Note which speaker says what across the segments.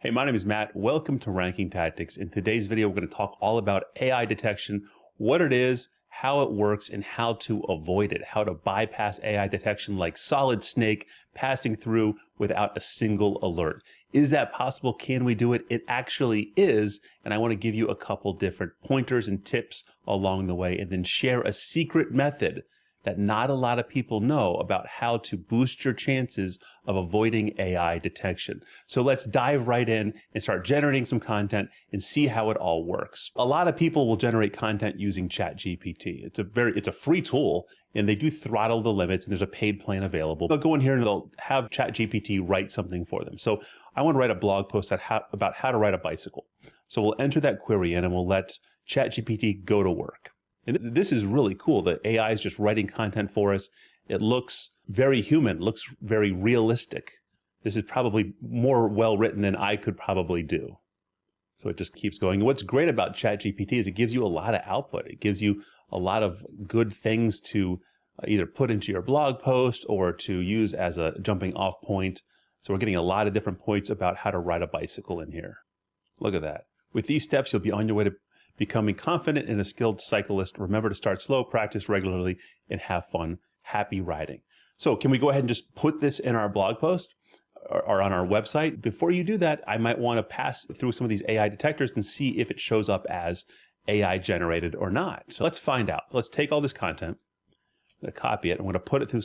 Speaker 1: Hey, my name is Matt. Welcome to Ranking Tactics. In today's video, we're going to talk all about AI detection, what it is, how it works, and how to avoid it, how to bypass AI detection like solid snake passing through without a single alert. Is that possible? Can we do it? It actually is, and I want to give you a couple different pointers and tips along the way, and then share a secret method that not a lot of people know about how to boost your chances of avoiding AI detection. So let's dive right in and start generating some content and see how it all works. A lot of people will generate content using ChatGPT. It's a free tool, and they do throttle the limits, and there's a paid plan available. They'll go in here and they'll have ChatGPT write something for them. So I want to write a blog post about how to ride a bicycle. So we'll enter that query in and we'll let ChatGPT go to work. And this is really cool. The AI is just writing content for us. It looks very human, looks very realistic. This is probably more well written than I could probably do. So it just keeps going. And what's great about ChatGPT is it gives you a lot of output. It gives you a lot of good things to either put into your blog post or to use as a jumping off point. So we're getting a lot of different points about how to ride a bicycle in here. Look at that. With these steps, you'll be on your way to becoming confident and a skilled cyclist. Remember to start slow, practice regularly, and have fun. Happy riding. So can we go ahead and just put this in our blog post or on our website? Before you do that, I might want to pass through some of these AI detectors and see if it shows up as AI generated or not. So let's find out. Let's take all this content, I'm going to copy it. I'm going to put it through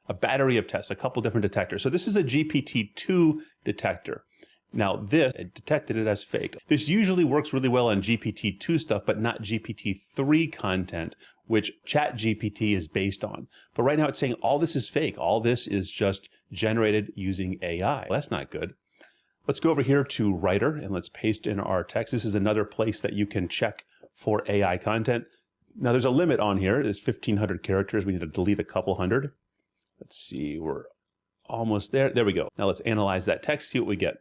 Speaker 1: a battery of tests, a couple different detectors. So this is a GPT-2 detector. Now it detected it as fake. This usually works really well on GPT-2 stuff, but not GPT-3 content, which ChatGPT is based on. But right now it's saying all this is fake. All this is just generated using AI. That's not good. Let's go over here to Writer and let's paste in our text. This is another place that you can check for AI content. Now there's a limit on here. There's 1,500 characters. We need to delete a couple hundred. Let's see, we're almost there. There we go. Now let's analyze that text, see what we get.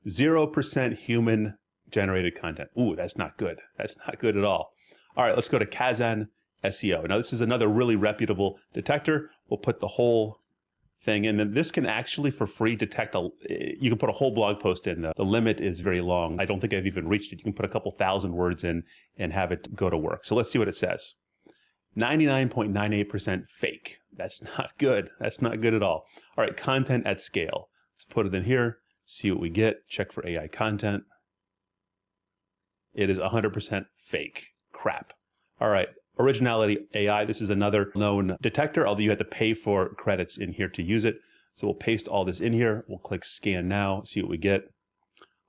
Speaker 1: 0% human generated content. Ooh, that's not good. That's not good at all. All right, let's go to Kazan SEO. Now this is another really reputable detector. We'll put the whole thing in. Then this can actually for free detect you can put a whole blog post in. The limit is very long. I don't think I've even reached it. You can put a couple thousand words in and have it go to work. So let's see what it says. 99.98% fake. That's not good. That's not good at all. All right, content at scale. Let's put it in here. See what we get, check for AI content. It is 100% fake. Crap. All right, Originality AI, this is another known detector, although you have to pay for credits in here to use it. So we'll paste all this in here. We'll click scan now, see what we get.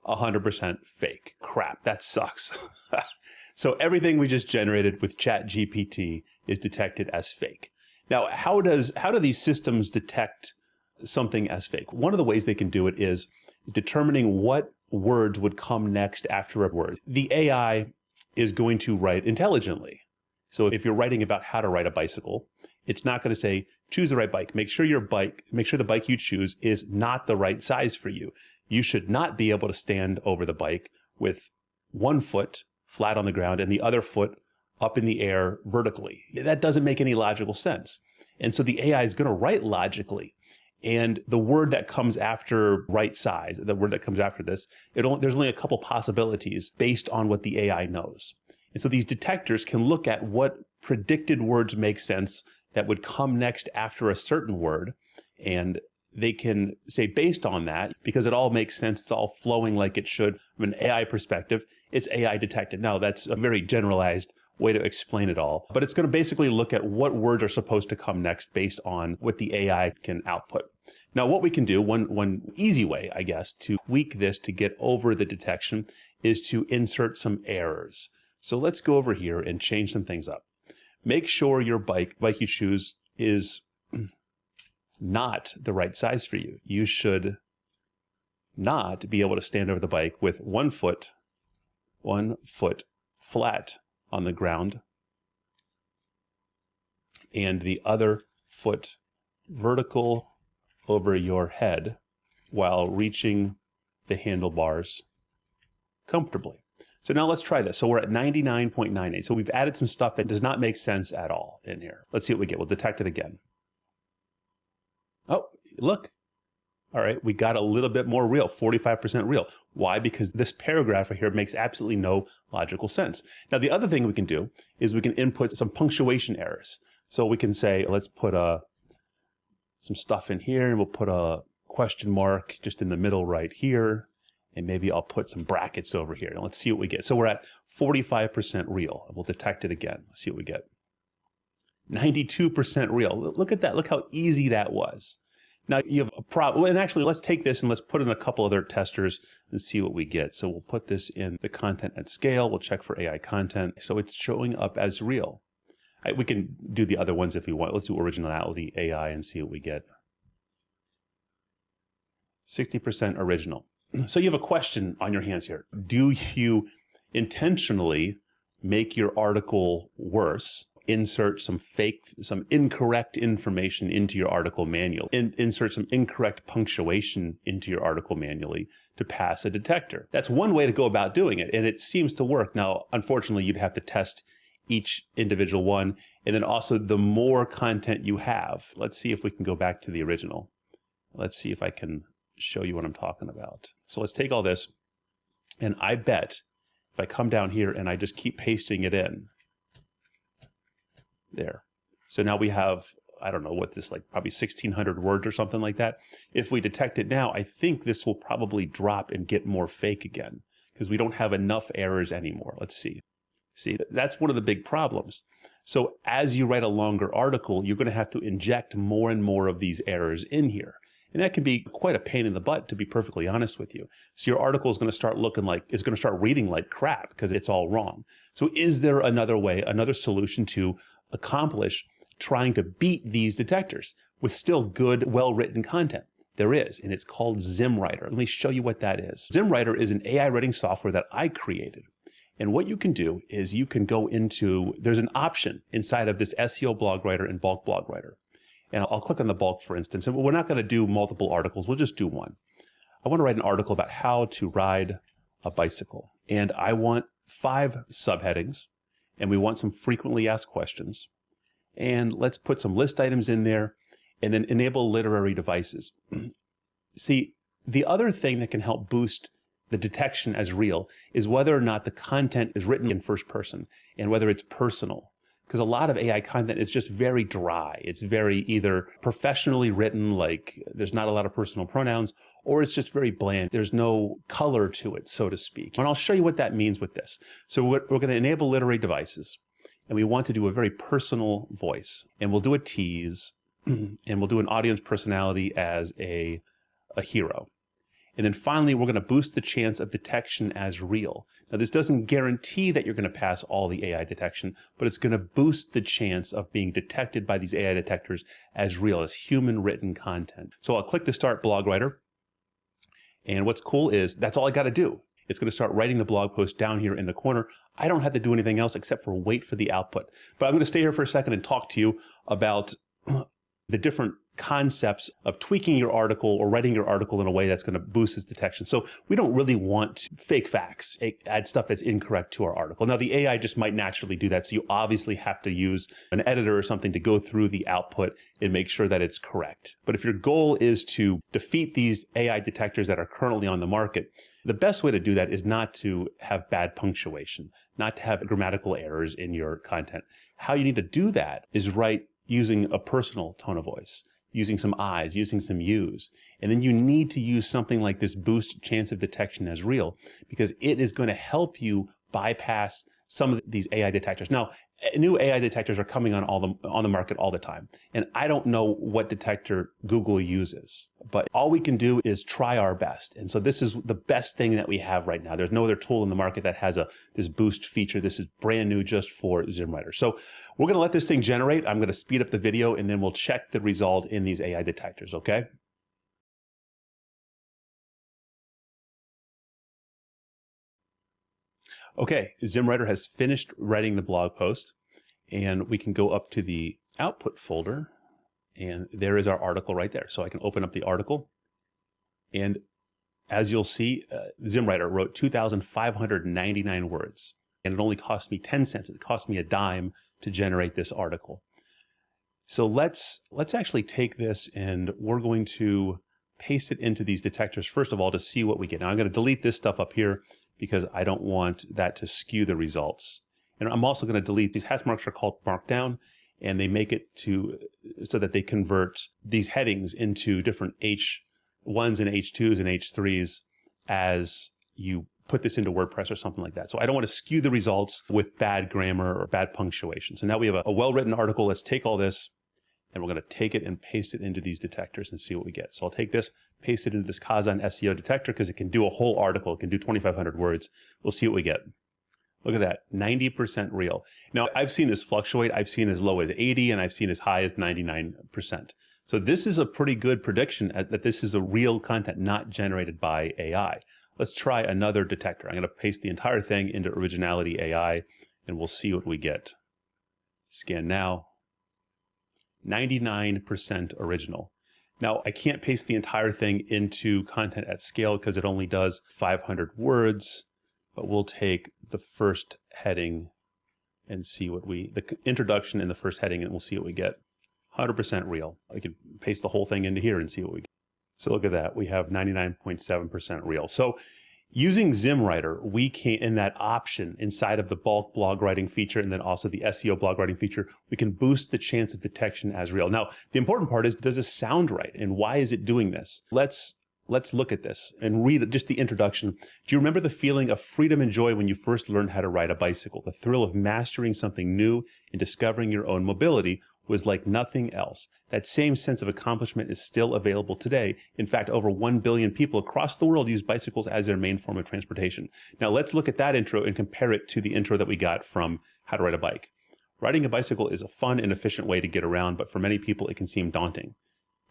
Speaker 1: 100% fake. Crap, that sucks. So everything we just generated with ChatGPT is detected as fake. Now, how do these systems detect something as fake? One of the ways they can do it is determining what words would come next after a word. The AI is going to write intelligently. So if you're writing about how to ride a bicycle, it's not going to say, choose the right bike. Make sure the bike you choose is not the right size for you. You should not be able to stand over the bike with one foot flat on the ground and the other foot up in the air vertically. That doesn't make any logical sense. And so the AI is going to write logically. And the word that comes after right size, the word that comes after this, there's only a couple possibilities based on what the AI knows. And so these detectors can look at what predicted words make sense that would come next after a certain word. And they can say based on that, because it all makes sense, it's all flowing like it should from an AI perspective, it's AI detected. Now that's a very generalized way to explain it all, but it's going to basically look at what words are supposed to come next based on what the AI can output. Now, what we can do, one easy way, I guess, to tweak this to get over the detection is to insert some errors. So let's go over here and change some things up. Make sure your bike you choose is not the right size for you. You should not be able to stand over the bike with one foot flat on the ground and the other foot vertical over your head while reaching the handlebars comfortably. So now let's try this. So we're at 99.98. So we've added some stuff that does not make sense at all in here. Let's see what we get. We'll detect it again. Oh, look. All right, we got a little bit more real, 45% real. Why? Because this paragraph right here makes absolutely no logical sense. Now, the other thing we can do is we can input some punctuation errors. So we can say, let's put some stuff in here, and we'll put a question mark just in the middle right here. And maybe I'll put some brackets over here. And let's see what we get. So we're at 45% real. We'll detect it again. Let's see what we get. 92% real. Look at that. Look how easy that was. Now you have a problem. And actually, let's take this and let's put in a couple other testers and see what we get. So we'll put this in the content at scale. We'll check for AI content. So it's showing up as real. We can do the other ones if we want. Let's do originality AI and see what we get. 60% original. So you have a question on your hands here. Do you intentionally make your article worse? Insert some incorrect information into your article manual, insert some incorrect punctuation into your article manually to pass a detector. That's one way to go about doing it, and it seems to work. Now, unfortunately, you'd have to test each individual one, and then also the more content you have. Let's see if we can go back to the original. Let's see if I can show you what I'm talking about. So let's take all this, and I bet if I come down here and I just keep pasting it in, there. So now we have, I don't know what this, like probably 1,600 words or something like that. If we detect it now, I think this will probably drop and get more fake again because we don't have enough errors anymore. Let's see. See, that's one of the big problems. So as you write a longer article, you're going to have to inject more and more of these errors in here. And that can be quite a pain in the butt, to be perfectly honest with you. So your article is going to start looking like, it's going to start reading like crap because it's all wrong. So is there another way, another solution to accomplish trying to beat these detectors with still good, well-written content? There is, and it's called ZimmWriter. Let me show you what that is. ZimmWriter is an AI writing software that I created. And what you can do is you can go into, there's an option inside of this SEO blog writer and bulk blog writer. And I'll click on the bulk, for instance, and we're not going to do multiple articles. We'll just do one. I want to write an article about how to ride a bicycle. And I want 5 subheadings, and we want some frequently asked questions. And let's put some list items in there, and then enable literary devices. See, the other thing that can help boost the detection as real is whether or not the content is written in first person and whether it's personal. Because a lot of AI content is just very dry. It's very either professionally written, like there's not a lot of personal pronouns, or it's just very bland. There's no color to it, so to speak. And I'll show you what that means with this. So we're going to enable literary devices, and we want to do a very personal voice. And we'll do a tease, and we'll do an audience personality as a hero. And then finally, we're going to boost the chance of detection as real. Now, this doesn't guarantee that you're going to pass all the AI detection, but it's going to boost the chance of being detected by these AI detectors as real, as human written content. So I'll click the Start Blog Writer. And what's cool is that's all I got to do. It's going to start writing the blog post down here in the corner. I don't have to do anything else except for wait for the output. But I'm going to stay here for a second and talk to you about the different concepts of tweaking your article or writing your article in a way that's going to boost its detection. So we don't really want fake facts, add stuff that's incorrect to our article. Now, the AI just might naturally do that. So you obviously have to use an editor or something to go through the output and make sure that it's correct. But if your goal is to defeat these AI detectors that are currently on the market, the best way to do that is not to have bad punctuation, not to have grammatical errors in your content. How you need to do that is write using a personal tone of voice, using some I's, using some U's. And then you need to use something like this boost chance of detection as real, because it is going to help you bypass some of these AI detectors. Now, new AI detectors are coming on the market all the time. And I don't know what detector Google uses, but all we can do is try our best. And so this is the best thing that we have right now. There's no other tool in the market that has this boost feature. This is brand new just for ZimmWriter. So we're going to let this thing generate. I'm going to speed up the video, and then we'll check the result in these AI detectors, okay? Okay, ZimmWriter has finished writing the blog post, and we can go up to the output folder, and there is our article right there. So I can open up the article, and as you'll see, ZimmWriter wrote 2,599 words, and it only cost me 10 cents. It cost me a dime to generate this article. So let's actually take this, and we're going to paste it into these detectors, first of all, to see what we get. Now, I'm going to delete this stuff up here because I don't want that to skew the results. And I'm also going to delete these hash marks are called markdown, and they make it so that they convert these headings into different H1s and H2s and H3s as you put this into WordPress or something like that. So I don't want to skew the results with bad grammar or bad punctuation. So now we have a well-written article. Let's take all this, and we're going to take it and paste it into these detectors and see what we get. So I'll take this, paste it into this Kazan SEO detector because it can do a whole article. It can do 2,500 words. We'll see what we get. Look at that, 90% real. Now, I've seen this fluctuate. I've seen as low as 80, and I've seen as high as 99%. So this is a pretty good prediction that this is a real content, not generated by AI. Let's try another detector. I'm going to paste the entire thing into Originality AI, and we'll see what we get. Scan now. 99% original. Now, I can't paste the entire thing into content at scale because it only does 500 words, but we'll take the first heading and see what the introduction in the first heading, and we'll see what we get. 100% real. I can paste the whole thing into here and see what we get. So look at that. We have 99.7% real. So using ZimmWriter, we can, in that option inside of the bulk blog writing feature and then also the SEO blog writing feature, we can boost the chance of detection as real. Now, the important part is, does this sound right? And why is it doing this? Let's look at this and read just the introduction. Do you remember the feeling of freedom and joy when you first learned how to ride a bicycle? The thrill of mastering something new and discovering your own mobility was like nothing else. That same sense of accomplishment is still available today. In fact, over 1 billion people across the world use bicycles as their main form of transportation. Now let's look at that intro and compare it to the intro that we got from How to Ride a Bike. Riding a bicycle is a fun and efficient way to get around, but for many people it can seem daunting.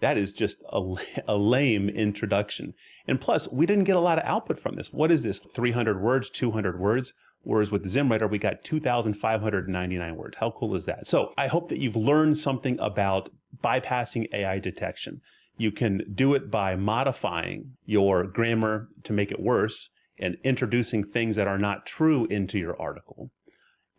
Speaker 1: That is just a lame introduction. And plus, we didn't get a lot of output from this. What is this? 300 words, 200 words? Whereas with ZimmWriter, we got 2,599 words. How cool is that? So I hope that you've learned something about bypassing AI detection. You can do it by modifying your grammar to make it worse and introducing things that are not true into your article.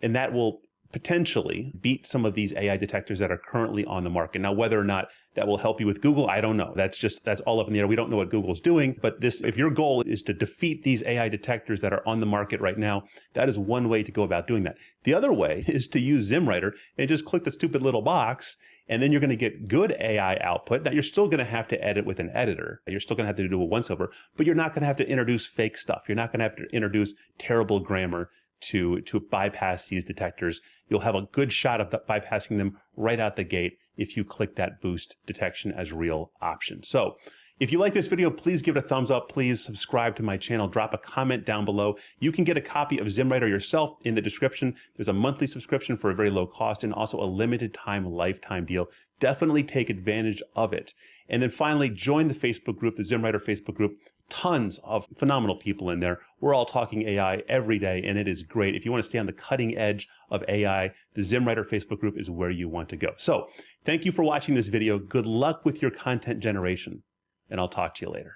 Speaker 1: And that will potentially beat some of these AI detectors that are currently on the market. Now, whether or not that will help you with Google, I don't know. That's all up in the air. We don't know what Google's doing, but if your goal is to defeat these AI detectors that are on the market right now, that is one way to go about doing that. The other way is to use ZimmWriter and just click the stupid little box, and then you're going to get good AI output. Now, you're still going to have to edit with an editor. You're still going to have to do a once-over, but you're not going to have to introduce fake stuff. You're not going to have to introduce terrible grammar to bypass these detectors. You'll have a good shot of bypassing them right out the gate if you click that boost detection as real option. So if you like this video, please give it a thumbs up. Please subscribe to my channel. Drop a comment down below. You can get a copy of ZimmWriter yourself in the description. There's a monthly subscription for a very low cost and also a limited time lifetime deal. Definitely take advantage of it. And then finally, join the Facebook group, the ZimmWriter Facebook group. Tons of phenomenal people in there. We're all talking AI every day, and it is great. If you want to stay on the cutting edge of AI, the ZimmWriter Facebook group is where you want to go. So thank you for watching this video. Good luck with your content generation, and I'll talk to you later.